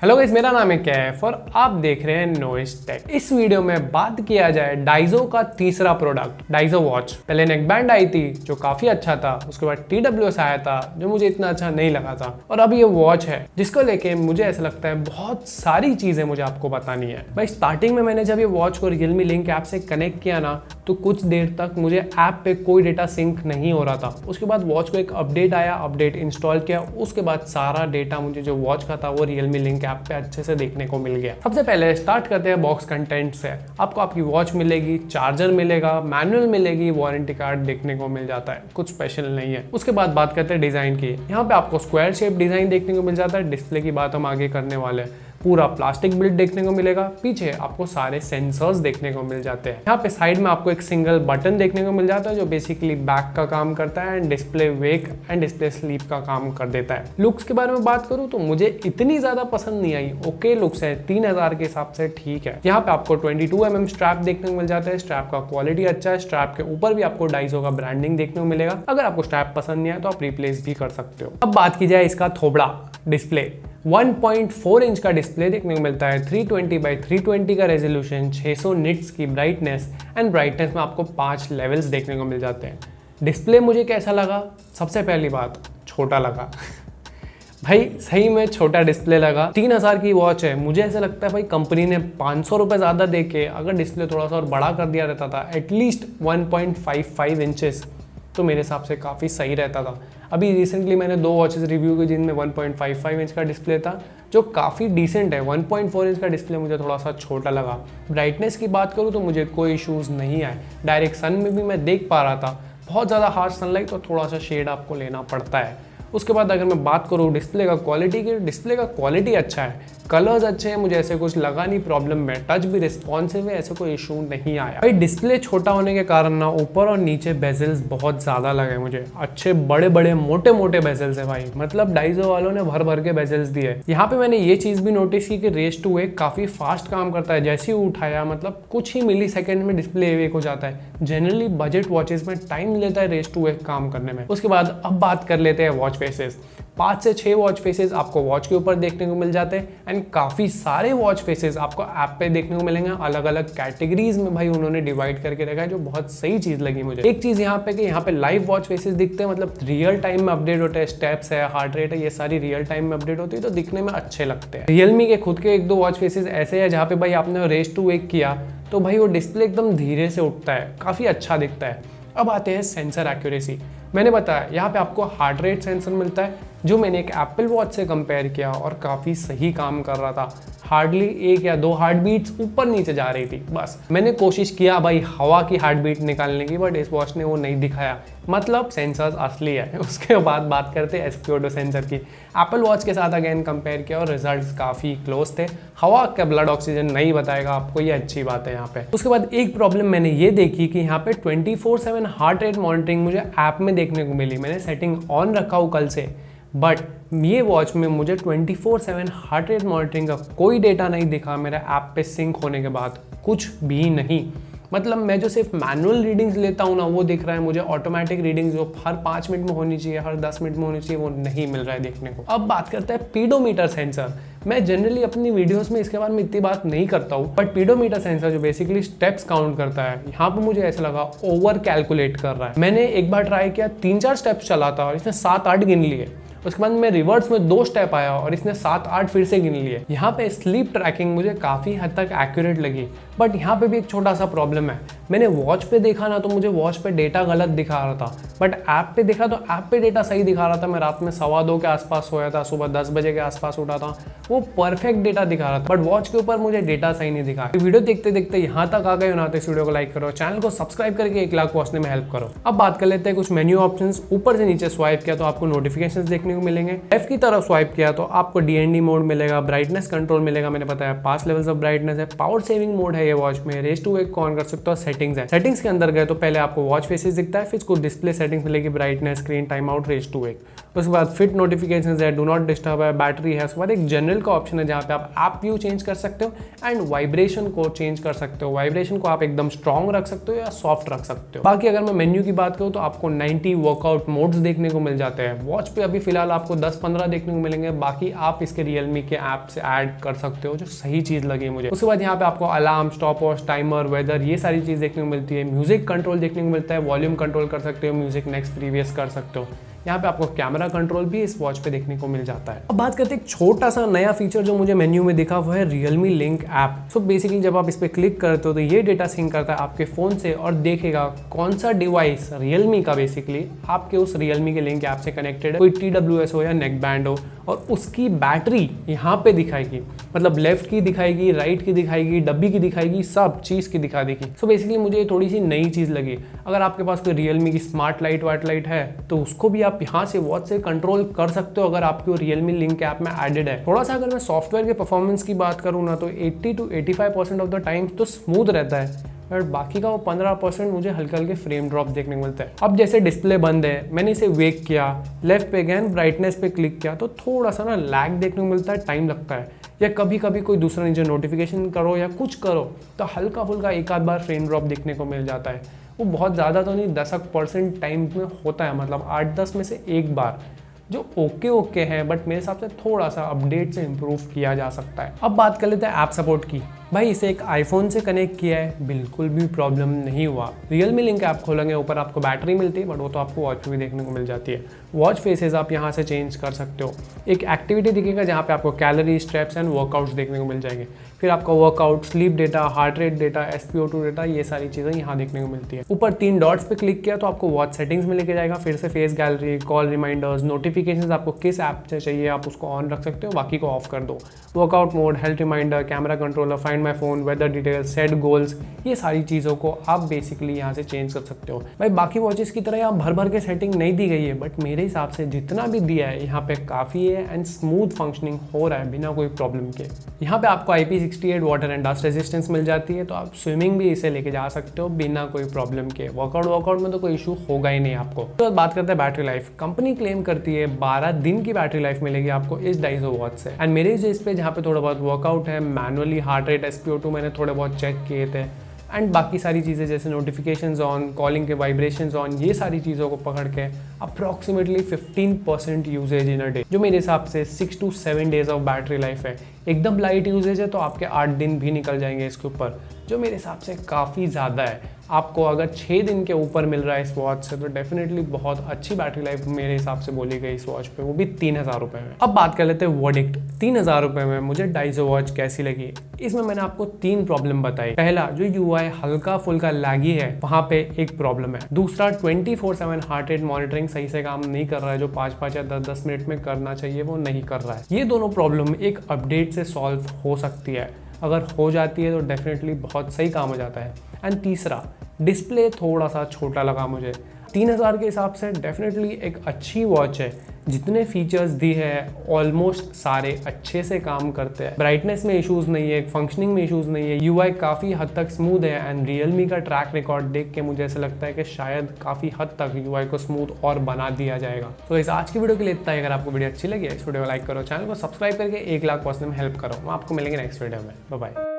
Hello guys, मेरा नाम है कैफ और आप देख रहे हैं नॉइस टेक। इस वीडियो में बात किया जाए डाइजो का तीसरा प्रोडक्ट डाइजो वॉच। पहले नेक बैंड आई थी जो काफी अच्छा था, उसके बाद TWS आया था जो मुझे इतना अच्छा नहीं लगा था, और अब ये वॉच है जिसको लेके मुझे ऐसा लगता है बहुत सारी चीजें मुझे आपको बतानी है। भाई स्टार्टिंग में मैंने जब ये वॉच को Realme लिंक ऐप से कनेक्ट किया ना, तो कुछ देर तक मुझे ऐप पे कोई डेटा सिंक नहीं हो रहा था। उसके बाद वॉच को एक अपडेट आया, अपडेट इंस्टॉल किया, उसके बाद सारा डेटा मुझे जो वॉच का था वो Realme लिंक ऐप पे अच्छे से देखने को मिल गया। सबसे पहले स्टार्ट करते हैं बॉक्स कंटेंट से। आपको आपकी वॉच मिलेगी, चार्जर मिलेगा, मैनुअल मिलेगी, वारंटी कार्ड देखने को मिल जाता है, कुछ स्पेशल नहीं है। उसके बाद बात करते हैं डिजाइन की। यहाँ पे आपको स्क्वायर शेप डिजाइन देखने को मिल जाता है। डिस्प्ले की बात हम आगे करने वाले हैं। पूरा प्लास्टिक बिल्ड देखने को मिलेगा। पीछे आपको सारे सेंसर्स देखने को मिल जाते हैं। यहाँ पे साइड में आपको एक सिंगल बटन देखने को मिल जाता है जो बेसिकली बैक का काम करता है and display wake and display sleep का काम कर देता है। लुक्स के बारे में बात करूँ तो मुझे इतनी ज्यादा पसंद नहीं आई। ओके लुक्स है, 3000 के हिसाब से ठीक है। यहाँ पे आपको 22mm स्ट्रैप देखने को मिल जाता है। स्ट्रैप का क्वालिटी अच्छा है। स्ट्रैप के ऊपर भी आपको डाइजो का ब्रांडिंग देखने को मिलेगा। अगर आपको स्ट्रैप पसंद नहीं है तो आप रिप्लेस भी कर सकते हो। अब बात की जाए इसका थोबड़ा डिस्प्ले। 1.4 इंच का डिस्प्ले देखने को मिलता है। 320x320 का रेजोल्यूशन, 600 निट्स की ब्राइटनेस एंड ब्राइटनेस में आपको 5 लेवल्स देखने को मिल जाते हैं। डिस्प्ले मुझे कैसा लगा? सबसे पहली बात, छोटा लगा। भाई सही में छोटा डिस्प्ले लगा। 3000 की वॉच है, मुझे ऐसा लगता है भाई कंपनी ने 500 रुपये ज़्यादा दे के अगर डिस्प्ले थोड़ा सा और बड़ा कर दिया रहता था, एटलीस्ट 1.55 इंचेस, तो मेरे हिसाब से काफ़ी सही रहता था। अभी रिसेंटली मैंने 2 वॉचेस रिव्यू की जिनमें 1.55 इंच का डिस्प्ले था जो काफ़ी डिसेंट है। 1.4 इंच का डिस्प्ले मुझे थोड़ा सा छोटा लगा। ब्राइटनेस की बात करूँ तो मुझे कोई इश्यूज़ नहीं आए। डायरेक्ट सन में भी मैं देख पा रहा था। बहुत ज़्यादा हार्श सनलाइट तो थोड़ा सा शेड आपको लेना पड़ता है। उसके बाद अगर मैं बात करूँ डिस्प्ले का क्वालिटी की, डिस्प्ले का क्वालिटी अच्छा है, कलर्स अच्छे हैं, मुझे ऐसे कुछ लगा नहीं प्रॉब्लम में। टच भी रिस्पॉन्सिव है, ऐसे कोई इशू नहीं आया। भाई डिस्प्ले छोटा होने के कारण ना ऊपर और नीचे बेजल्स बहुत ज़्यादा लगे मुझे। अच्छे बड़े बड़े मोटे मोटे बेजल्स है भाई, मतलब डाइजो वालों ने भर भर के बेजल्स दिए। यहाँ पे मैंने ये चीज़ भी नोटिस की कि रेस टू वेक काफ़ी फास्ट काम करता है। जैसे ही उठाया मतलब कुछ ही मिली सेकेंड में डिस्प्ले वेक हो जाता है। जनरली बजट वॉचेस में टाइम लेता है रेस टू वेक काम करने में। उसके बाद अब बात कर लेते हैं वॉच फेसेस। 5 से 6 वॉच फेसेस आपको वॉच के ऊपर देखने को मिल जाते हैं एंड काफ़ी सारे वॉच फेसेस आपको ऐप पे देखने को मिलेंगे। अलग अलग कैटेगरीज में भाई उन्होंने डिवाइड करके रखा है, जो बहुत सही चीज़ लगी मुझे। एक चीज़ यहाँ पे कि यहाँ पे लाइव वॉच फेसेस दिखते हैं, मतलब रियल टाइम में अपडेट होते हैं। स्टेप्स है, हार्ट रेट है, ये सारी रियल टाइम में अपडेट होती है तो दिखने में अच्छे लगते हैं। रियलमी के खुद के 1-2 वॉच फेसेस ऐसे है जहाँ पे भाई आपने रेस टू वेक किया तो भाई वो डिस्प्ले एकदम धीरे से उठता है, काफ़ी अच्छा दिखता है। अब आते हैं सेंसर एक्यूरेसी। मैंने बताया यहाँ पे आपको हार्ट रेट सेंसर मिलता है जो मैंने एक एप्पल वॉच से कंपेयर किया और काफ़ी सही काम कर रहा था। हार्डली 1 या 2 हार्ट बीट्स ऊपर नीचे जा रही थी बस। मैंने कोशिश किया भाई हवा की हार्ट बीट निकालने की, बट इस वॉच ने वो नहीं दिखाया। मतलब सेंसर्स असली है। उसके बाद बात करते हैं SpO2 सेंसर की। एप्पल वॉच के साथ अगेन कंपेयर किया और रिजल्ट्स काफ़ी क्लोज थे। हवा का ब्लड ऑक्सीजन नहीं बताएगा आपको, ये अच्छी बात है यहाँ पे। उसके बाद एक प्रॉब्लम मैंने ये देखी कि यहाँ पे 24/7 हार्ट रेट मॉनिटरिंग मुझे ऐप में देखने को मिली। मैंने सेटिंग ऑन रखा हूँ कल से, बट ये वॉच में मुझे 24/7 हार्ट रेट मॉनिटरिंग का कोई डेटा नहीं दिखा। मेरा ऐप पे सिंक होने के बाद कुछ भी नहीं। मतलब मैं जो सिर्फ मैनुअल रीडिंग्स लेता हूँ ना वो दिख रहा है मुझे। ऑटोमेटिक रीडिंग्स जो हर 5 मिनट में होनी चाहिए, हर 10 मिनट में होनी चाहिए, वो नहीं मिल रहा है देखने को। अब बात करते हैं पीडोमीटर सेंसर। मैं जनरली अपनी वीडियोस में इसके बारे में इतनी बात नहीं करता हूँ, बट पीडोमीटर सेंसर जो बेसिकली स्टेप्स काउंट करता है, यहाँ पर मुझे ऐसा लगा ओवर कैलकुलेट कर रहा है। मैंने एक बार ट्राई किया, 3-4 स्टेप्स चला था और इसने 7-8 गिन लिए। उसके बाद मैं रिवर्स में 2 स्टेप आया और इसने 7-8 फिर से गिन लिए। यहाँ पे स्लीप ट्रैकिंग मुझे काफ़ी हद तक एक्यूरेट लगी, बट यहाँ पे भी एक छोटा सा प्रॉब्लम है। मैंने वॉच पे देखा ना तो मुझे वॉच पे डेटा गलत दिखा रहा था, बट ऐप पे देखा तो ऐप पे डेटा सही दिखा रहा था। मैं रात में 2:15 के आसपास सोया था, सुबह 10 बजे के आसपास उठा था, वो परफेक्ट डेटा दिखा रहा था, बट वॉच के ऊपर मुझे डेटा सही नहीं दिखा। वीडियो देखते देखते यहाँ तक आ गए हो ना तो इस वीडियो को लाइक करो, चैनल को सब्सक्राइब करके 1 लाख पहुंचने में हेल्प करो। अब बात कर लेते हैं कुछ मेन्यू ऑप्शंस। ऊपर से नीचे स्वाइप किया तो आपको नोटिफिकेशंस देखने को मिलेंगे। लेफ्ट की तरफ स्वाइप किया तो आपको DND मोड मिलेगा, ब्राइटनेस कंट्रोल मिलेगा। मैंने बताया 5 लेवल्स ऑफ ब्राइटनेस है। पावर सेविंग मोड है है ये वॉच में, रेस टू वेक को ऑन कर सकते हो। सेटिंग्स है, सेटिंग्स के अंदर गए तो पहले आपको वॉच फेसेस दिखता है, फिर इसको डिस्प्ले सेटिंग्स मिलेगी, brightness, screen time out, raise to wake. उसके बाद फिट नोटिफिकेशंस है, डू नॉट डिस्टर्ब है, बैटरी है। उसके बाद एक जनरल का ऑप्शन है जहाँ पे आप ऐप व्यू चेंज कर सकते हो एंड वाइब्रेशन को चेंज कर सकते हो। वाइब्रेशन को आप एकदम स्ट्रॉन्ग रख सकते हो या सॉफ्ट रख सकते हो। बाकी अगर मैं मेन्यू की बात करूँ तो आपको 90 वर्कआउट मोड्स देखने को मिल जाते हैं। वॉच पे अभी फिलहाल आपको 10-15 देखने को मिलेंगे, बाकी आप इसके Realme के ऐप से ऐड कर सकते हो, जो सही चीज़ लगी मुझे। उसके बाद यहाँ पे आपको alarm, stopwatch, timer, weather, ये सारी चीज़ देखने को मिलती है। म्यूजिक कंट्रोल देखने को मिलता है, वॉल्यूम कंट्रोल कर सकते हो, म्यूजिक नेक्स्ट प्रीवियस कर सकते हो। यहाँ पे आपको कैमरा कंट्रोल भी इस वॉच पे देखने को मिल जाता है। अब बात करते हैं एक छोटा सा नया फीचर जो मुझे मेन्यू में दिखा, वो है Realme link app. So basically जब आप इस पे क्लिक करते हो तो ये डेटा सिंक करता है आपके फोन से और देखेगा कौन सा डिवाइस Realme का बेसिकली आपके उस Realme के लिंक ऐप से कनेक्टेड है, कोई TWS हो या नेक बैंड हो, और उसकी बैटरी यहाँ पे दिखाएगी, मतलब लेफ्ट की दिखाएगी, राइट की दिखाएगी, डब्बी की दिखाएगी, सब चीज़ की दिखा देगी। सो बेसिकली मुझे थोड़ी सी नई चीज़ लगी। अगर आपके पास कोई Realme की स्मार्ट लाइट वाट लाइट है तो उसको भी आप यहाँ से वॉच से कंट्रोल कर सकते हो अगर आपके Realme लिंक ऐप में एडेड है। थोड़ा सा अगर मैं सॉफ्टवेयर के परफॉर्मेंस की बात करूँ ना तो 80 to 85% ऑफ द टाइम तो स्मूथ रहता है, बट बाकी का वो 15% मुझे हल्के हल्के फ्रेम ड्रॉप देखने को मिलता है। अब जैसे डिस्प्ले बंद है, मैंने इसे वेक किया, लेफ्ट पे गया, ब्राइटनेस पे क्लिक किया तो थोड़ा सा ना लैग देखने को मिलता है, टाइम लगता है। या कभी कभी कोई दूसरा नीचे नोटिफिकेशन करो या कुछ करो तो हल्का फुल्का एक आध बार फ्रेम ड्रॉप देखने को मिल जाता है। वो बहुत ज़्यादा तो नहीं, 10% टाइम में होता है, मतलब 8-10 में से एक बार, जो ओके है, बट मेरे हिसाब से थोड़ा सा अपडेट से इम्प्रूव किया जा सकता है। अब बात कर लेते हैं ऐप सपोर्ट की। भाई इसे एक आईफोन से कनेक्ट किया है, बिल्कुल भी प्रॉब्लम नहीं हुआ। Realme लिंक ऐप खोलेंगे, ऊपर आपको बैटरी मिलती है, बट वो तो आपको वॉच पे भी देखने को मिल जाती है। वॉच फेसेस आप यहाँ से चेंज कर सकते हो। एक एक्टिविटी दिखेगा जहाँ पे आपको कैलोरी, स्टेप्स एंड वर्कआउट्स देखने को मिल जाएंगे। फिर आपका workout, sleep data, heart rate data, SpO2 data, ये सारी चीज़ें यहाँ देखने को मिलती है। ऊपर 3 डॉट्स पे क्लिक किया तो आपको वॉच सेटिंग्स में लेके जाएगा, फिर से face gallery, call reminders, notifications आपको किस ऐप से चाहिए आप उसको ऑन रख सकते हो, बाकी को ऑफ कर दो। Workout mode, health reminder, camera controller, find my phone, weather details, set goals, ये सारी चीज़ों को आप बेसिकली यहाँ से चेंज कर सकते हो। भाई बाकी वॉचेस की तरह यहाँ भर के सेटिंग नहीं दी गई है, बट मेरे हिसाब से जितना भी दिया है यहाँ पे काफ़ी है एंड स्मूथ फंक्शनिंग हो रहा है बिना कोई प्रॉब्लम के। यहाँ पे आपको IP68 water and dust resistance मिल जाती है, तो आप स्विमिंग भी इसे लेके जा सकते हो बिना कोई प्रॉब्लम के। वर्कआउट में तो कोई इशू होगा ही नहीं आपको। तो बात करते हैं बैटरी लाइफ। कंपनी क्लेम करती है 12 दिन की बैटरी लाइफ मिलेगी आपको इस डाइजो वॉच से। एंड मेरे इस पे जहाँ पे थोड़ा बहुत वर्कआउट है, मैनुअली हार्ट रेट, SpO2 मैंने थोड़े बहुत चेक किए थे, एंड बाकी सारी चीज़ें जैसे नोटिफिकेशंस ऑन, कॉलिंग के वाइब्रेशंस ऑन, ये सारी चीज़ों को पकड़ के approximately 15% usage in a day, जो मेरे हिसाब से 6 to 7 days of battery life है। एकदम लाइट यूजेज है तो आपके 8 दिन भी निकल जाएंगे इसके ऊपर, जो मेरे हिसाब से काफ़ी ज़्यादा है। आपको अगर 6 दिन के ऊपर मिल रहा है इस वॉच से तो डेफिनेटली बहुत अच्छी बैटरी लाइफ मेरे हिसाब से बोली गई इस वॉच पे, वो भी 3000 रुपये में। अब बात कर लेते हैं वर्डिक्ट। 3000 रुपये में मुझे डाइजो वॉच कैसी लगी। इसमें मैंने आपको 3 प्रॉब्लम बताई। पहला, जो UI हल्का फुल्का लैगी है, वहाँ पे एक प्रॉब्लम है। दूसरा, 24/7 हार्ट रेट मॉनिटरिंग सही से काम नहीं कर रहा है, जो 5-5 या 10-10 मिनट में करना चाहिए वो नहीं कर रहा है। ये दोनों प्रॉब्लम एक अपडेट से सॉल्व हो सकती है, अगर हो जाती है तो डेफिनेटली बहुत सही काम हो जाता है। एंड तीसरा, डिस्प्ले थोड़ा सा छोटा लगा मुझे। 3000 के हिसाब से डेफिनेटली एक अच्छी वॉच है, जितने फीचर्स दी है ऑलमोस्ट सारे अच्छे से काम करते हैं। ब्राइटनेस में इश्यूज नहीं है, फंक्शनिंग में इश्यूज नहीं है, UI काफ़ी हद तक स्मूथ है। एंड Realme का ट्रैक रिकॉर्ड देख के मुझे ऐसा लगता है कि शायद काफ़ी हद तक UI को स्मूथ और बना दिया जाएगा। तो इस आज की वीडियो के लिए इतना ही। अगर आपको वीडियो अच्छी लगी है इस वीडियो को लाइक करो, चैनल को सब्सक्राइब करके 1 लाख पर्सन में हेल्प करो। आपको मिलेंगे नेक्स्ट वीडियो में। Bye bye.